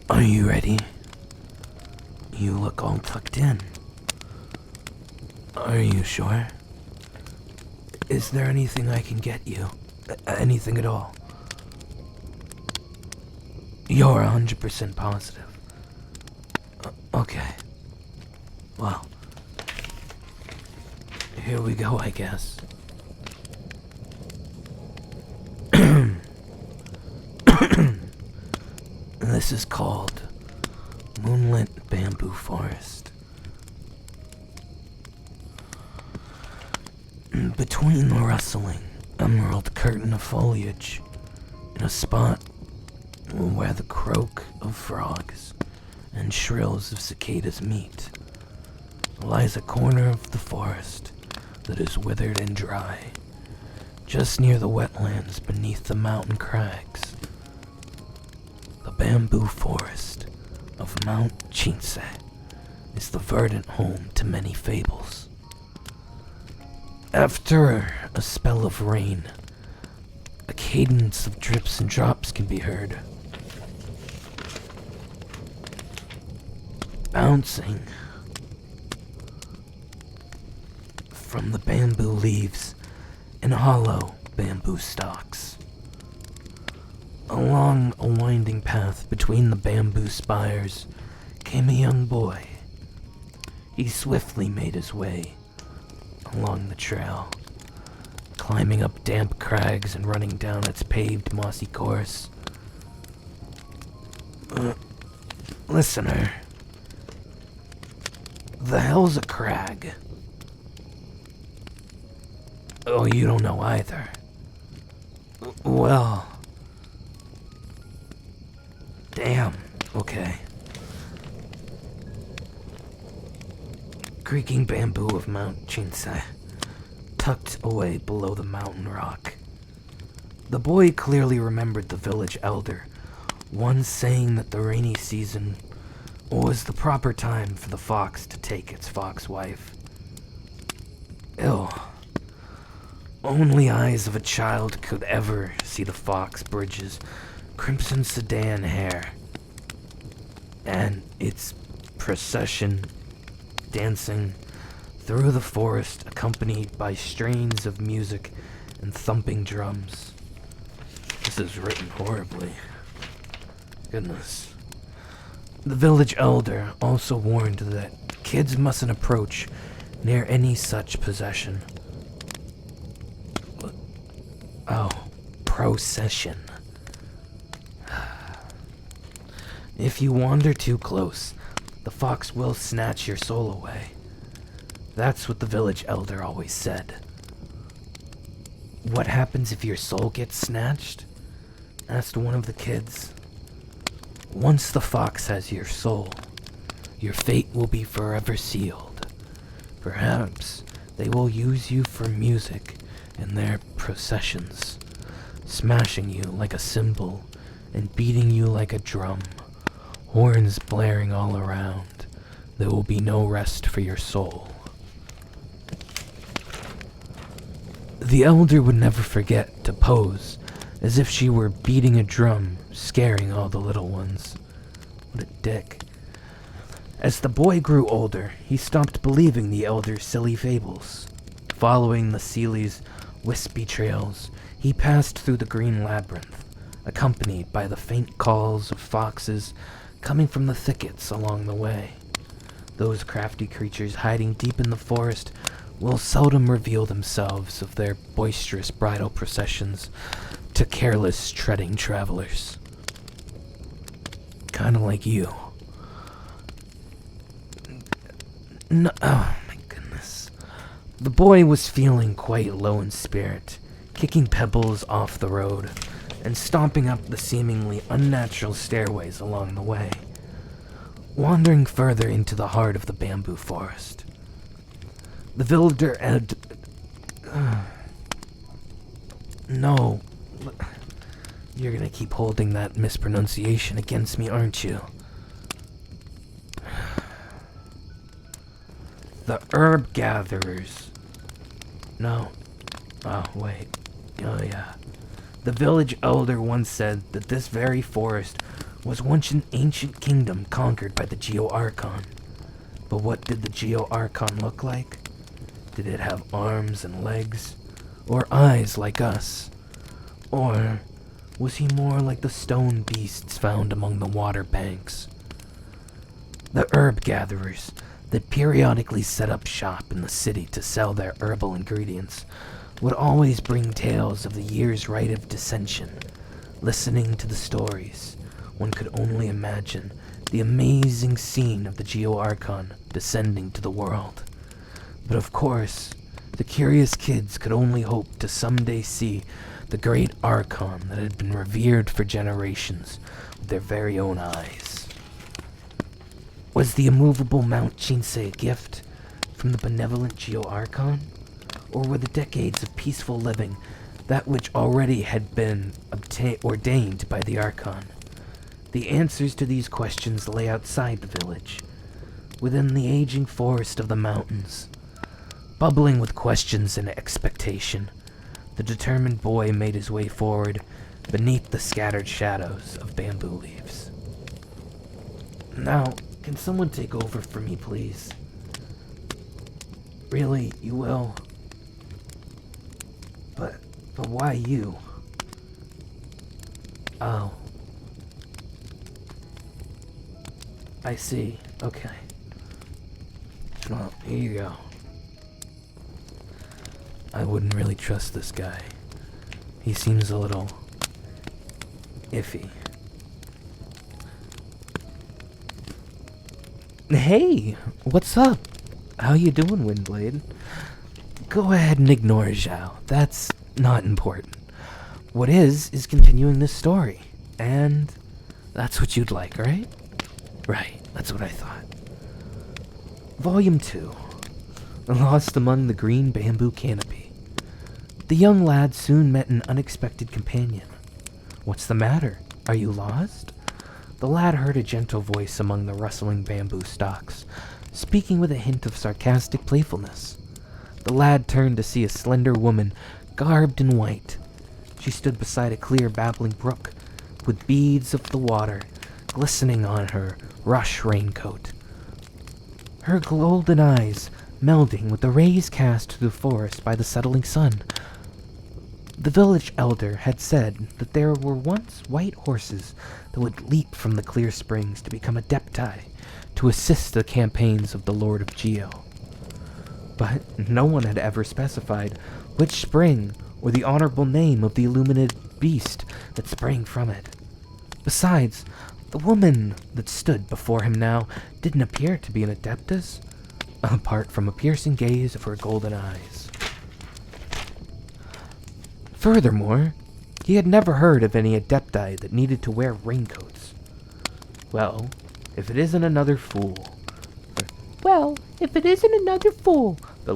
Are you ready? You look all tucked in. Are you sure? Is there anything I can get you? Anything at all? You're 100% positive. Okay. Well, here we go, I guess. This is called Moonlit Bamboo Forest. Between the rustling emerald curtain of foliage, in a spot where the croak of frogs and shrills of cicadas meet, lies a corner of the forest that is withered and dry, just near the wetlands beneath the mountain crags. The bamboo forest of Mount Chinse is the verdant home to many fables. After a spell of rain, a cadence of drips and drops can be heard, bouncing from the bamboo leaves and hollow bamboo stalks. Along a winding path between the bamboo spires came a young boy. He swiftly made his way along the trail, climbing up damp crags and running down its paved mossy course. Listener, the hell's a crag? Oh, you don't know either. Well, damn, okay. Creaking bamboo of Mount Chinse, tucked away below the mountain rock. The boy clearly remembered the village elder once saying that the rainy season was the proper time for the fox to take its fox wife. Ew. Only eyes of a child could ever see the fox bridge's crimson sedan hair and its procession dancing through the forest accompanied by strains of music and thumping drums. This is written horribly. Goodness. The village elder also warned that kids mustn't approach near any such possession. Oh, procession. If you wander too close, the fox will snatch your soul away. That's what the village elder always said. What happens if your soul gets snatched? Asked one of the kids. Once the fox has your soul, your fate will be forever sealed. Perhaps they will use you for music in their processions, smashing you like a cymbal and beating you like a drum, horns blaring all around. There will be no rest for your soul. The elder would never forget to pose as if she were beating a drum, scaring all the little ones. What a dick. As the boy grew older, he stopped believing the elder's silly fables. Following the Seeley's wispy trails, he passed through the green labyrinth, accompanied by the faint calls of foxes coming from the thickets along the way. Those crafty creatures hiding deep in the forest will seldom reveal themselves of their boisterous bridal processions to careless treading travelers. Kinda like you. No, oh my goodness. The boy was feeling quite low in spirit, kicking pebbles off the road and stomping up the seemingly unnatural stairways along the way, wandering further into the heart of the bamboo forest. The villager had... No. You're gonna keep holding that mispronunciation against me, aren't you? The herb gatherers. No. Oh, wait. Oh, yeah. The village elder once said that this very forest was once an ancient kingdom conquered by the Geo-Archon. But what did the Geo-Archon look like? Did it have arms and legs? Or eyes like us? Or was he more like the stone beasts found among the water banks? The herb gatherers that periodically set up shop in the city to sell their herbal ingredients would always bring tales of the year's rite of dissension. Listening to the stories, one could only imagine the amazing scene of the Geo-Archon descending to the world. But of course, the curious kids could only hope to someday see the great Archon that had been revered for generations with their very own eyes. Was the immovable Mount Chinsei a gift from the benevolent Geo-Archon? Or were the decades of peaceful living that which already had been ordained by the Archon? The answers to these questions lay outside the village, within the aging forest of the mountains. Bubbling with questions and expectation, the determined boy made his way forward beneath the scattered shadows of bamboo leaves. Now, can someone take over for me, please? Really, you will? But why you? Oh. I see. Okay. Well, here you go. I wouldn't really trust this guy. He seems a little iffy. Hey, what's up? How you doing, Windblade? Go ahead and ignore Xiao. That's not important. What is continuing this story. And that's what you'd like, right? Right, that's what I thought. Volume 2. Lost among the green bamboo canopy. The young lad soon met an unexpected companion. What's the matter? Are you lost? The lad heard a gentle voice among the rustling bamboo stalks, speaking with a hint of sarcastic playfulness. The lad turned to see a slender woman, garbed in white. She stood beside a clear babbling brook, with beads of the water glistening on her rush raincoat. Her golden eyes melding with the rays cast through the forest by the settling sun. The village elder had said that there were once white horses that would leap from the clear springs to become adepti to assist the campaigns of the Lord of Geo. But no one had ever specified which spring or the honorable name of the illuminated beast that sprang from it. Besides, the woman that stood before him now didn't appear to be an adeptus, apart from a piercing gaze of her golden eyes. Furthermore, he had never heard of any adepti that needed to wear raincoats. Well, if it isn't another fool. The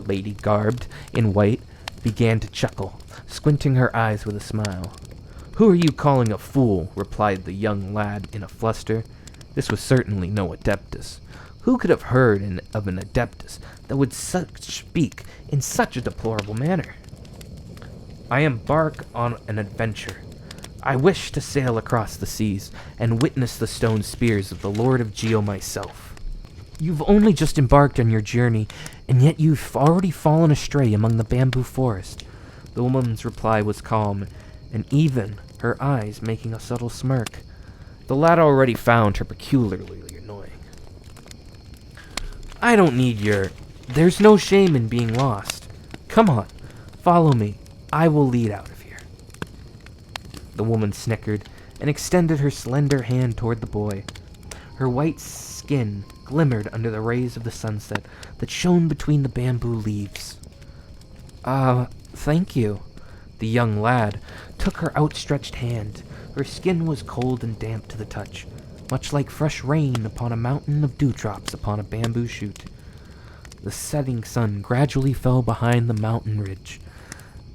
lady garbed in white began to chuckle, squinting her eyes with a smile. Who are you calling a fool? Replied the young lad in a fluster. This was certainly no adeptus. Who could have heard of an adeptus that would speak in such a deplorable manner? I embark on an adventure. I wish to sail across the seas and witness the stone spears of the Lord of Geo myself. You've only just embarked on your journey, and yet you've already fallen astray among the bamboo forest. The woman's reply was calm, and even her eyes making a subtle smirk. The lad already found her peculiarly annoying. I don't need your... There's no shame in being lost. Come on, follow me. I will lead out of here. The woman snickered and extended her slender hand toward the boy. Her white skin glimmered under the rays of the sunset that shone between the bamboo leaves. Thank you. The young lad took her outstretched hand. Her skin was cold and damp to the touch, much like fresh rain upon a mountain of dewdrops upon a bamboo shoot. The setting sun gradually fell behind the mountain ridge,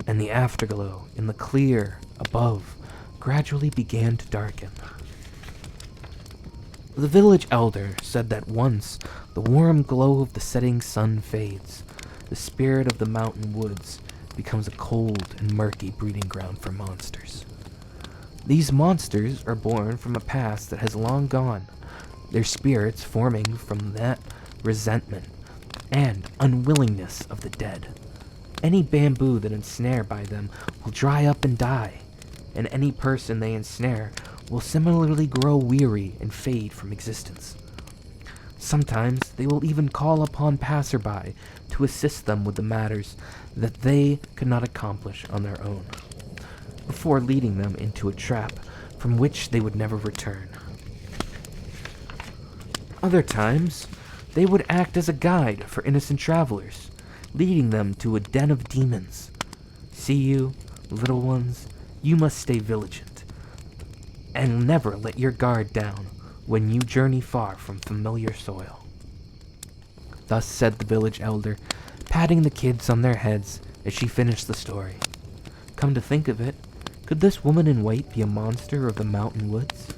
and the afterglow in the clear above gradually began to darken. The village elder said that once the warm glow of the setting sun fades, the spirit of the mountain woods becomes a cold and murky breeding ground for monsters. These monsters are born from a past that has long gone, their spirits forming from that resentment and unwillingness of the dead. Any bamboo that ensnared by them will dry up and die, and any person they ensnare will similarly grow weary and fade from existence. Sometimes they will even call upon passerby to assist them with the matters that they could not accomplish on their own, before leading them into a trap from which they would never return. Other times, they would act as a guide for innocent travelers, leading them to a den of demons. See you, little ones, you must stay vigilant, and never let your guard down when you journey far from familiar soil. Thus said the village elder, patting the kids on their heads as she finished the story. Come to think of it, could this woman in white be a monster of the mountain woods?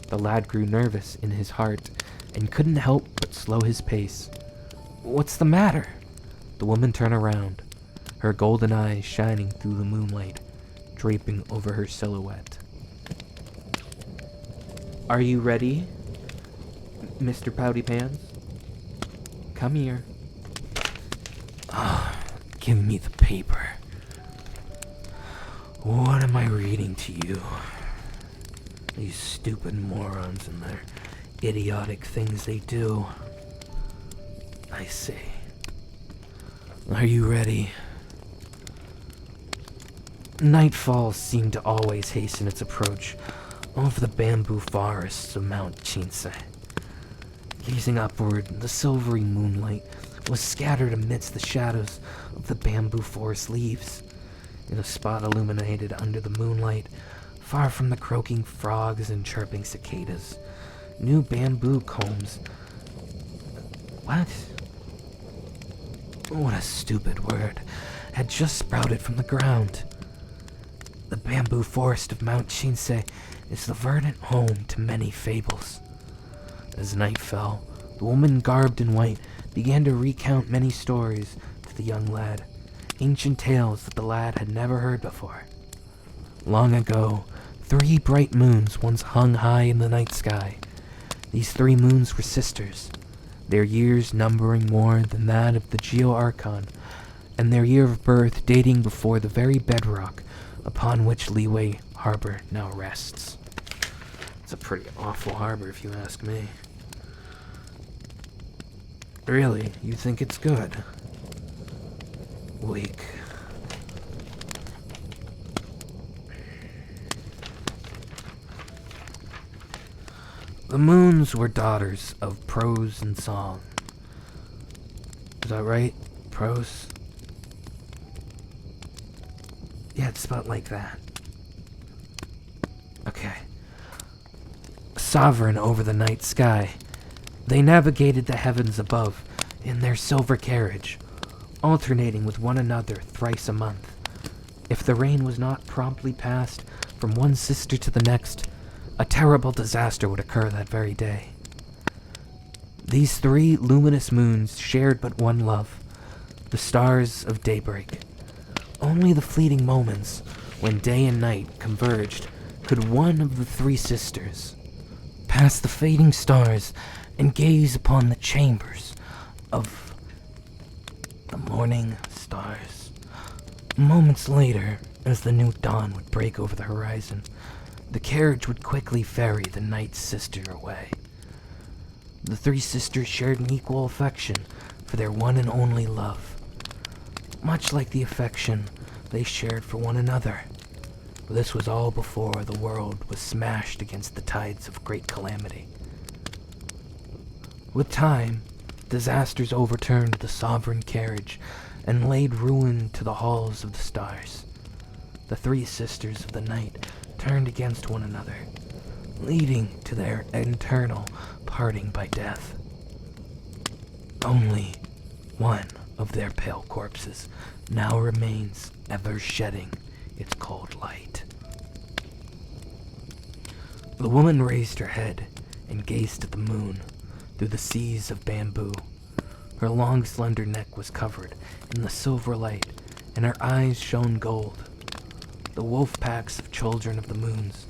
The lad grew nervous in his heart and couldn't help but slow his pace. What's the matter? The woman turned around, her golden eyes shining through the moonlight, draping over her silhouette. Are you ready, Mr. Pouty Pants? Come here. Give me the paper. What am I reading to you? These stupid morons and their idiotic things they do. I see. Are you ready? Nightfall seemed to always hasten its approach over the bamboo forests of Mount Chinsei. Gazing upward, the silvery moonlight was scattered amidst the shadows of the bamboo forest leaves. In a spot illuminated under the moonlight, far from the croaking frogs and chirping cicadas, new bamboo combs. What? What a stupid word. Had just sprouted from the ground. The bamboo forest of Mount Chinsei is the verdant home to many fables. As night fell, the woman garbed in white began to recount many stories to the young lad, ancient tales that the lad had never heard before. Long ago, 3 bright moons once hung high in the night sky. These 3 moons were sisters, their years numbering more than that of the Geo-Archon, and their year of birth dating before the very bedrock upon which Leeway Harbor now rests. It's a pretty awful harbor, if you ask me. Really, you think it's good? Weak. The moons were daughters of prose and song. Is that right? Prose? Yeah, it's about like that. Okay. Sovereign over the night sky, they navigated the heavens above in their silver carriage, alternating with one another thrice a month. If the rain was not promptly passed from one sister to the next, a terrible disaster would occur that very day. These 3 luminous moons shared but one love, the stars of daybreak. Only the fleeting moments, when day and night converged, could one of the 3 sisters pass the fading stars and gaze upon the chambers of the morning stars. Moments later, as the new dawn would break over the horizon, the carriage would quickly ferry the night sister away. The 3 sisters shared an equal affection for their one and only love, much like the affection they shared for one another. This was all before the world was smashed against the tides of great calamity. With time, disasters overturned the sovereign carriage and laid ruin to the halls of the stars. The 3 sisters of the night turned against one another, leading to their eternal parting by death. Only one of their pale corpses now remains, ever shedding its cold light. The woman raised her head and gazed at the moon through the seas of bamboo. Her long, slender neck was covered in the silver light, and her eyes shone gold. The wolf packs of children of the moons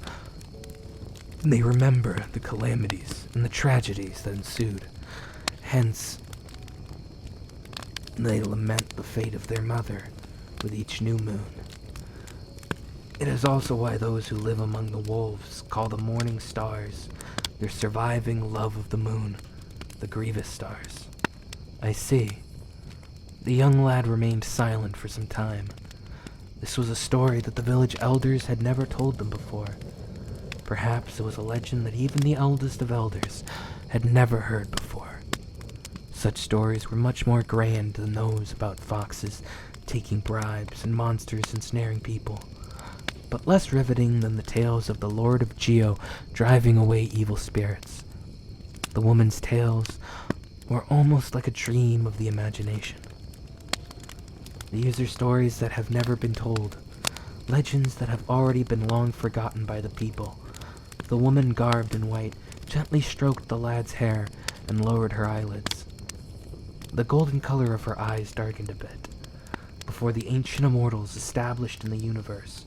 They remember the calamities and the tragedies that ensued. Hence, they lament the fate of their mother with each new moon. It is also why those who live among the wolves call the morning stars their surviving love of the moon, the grievous stars. I see. The young lad remained silent for some time. This was a story that the village elders had never told them before. Perhaps it was a legend that even the eldest of elders had never heard before. Such stories were much more grand than those about foxes taking bribes and monsters ensnaring people, but less riveting than the tales of the Lord of Xiao driving away evil spirits. The woman's tales were almost like a dream of the imagination. These are stories that have never been told, legends that have already been long forgotten by the people. The woman garbed in white gently stroked the lad's hair and lowered her eyelids. The golden color of her eyes darkened a bit. Before the ancient immortals established in the universe,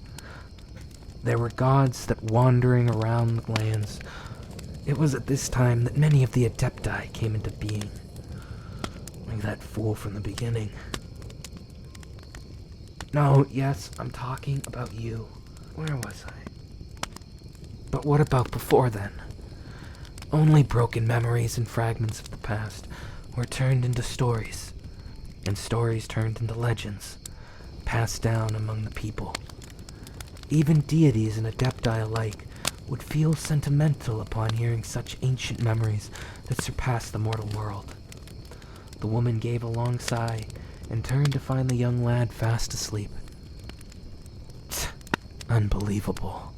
there were gods that wandering around the lands. It was at this time that many of the Adepti came into being. Like that fool from the beginning. No, yes, I'm talking about you. Where was I? But what about before then? Only broken memories and fragments of the past were turned into stories, and stories turned into legends, passed down among the people. Even deities and Adepti alike would feel sentimental upon hearing such ancient memories that surpassed the mortal world. The woman gave a long sigh and turned to find the young lad fast asleep. Unbelievable.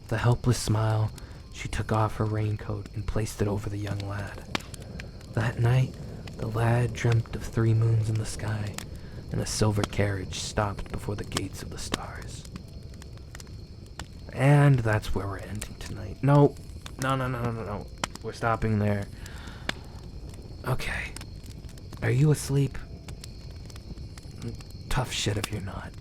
With a helpless smile, she took off her raincoat and placed it over the young lad. That night, the lad dreamt of 3 moons in the sky, and a silver carriage stopped before the gates of the stars. And that's where we're ending tonight. No. We're stopping there. Okay. Are you asleep? Tough shit if you're not.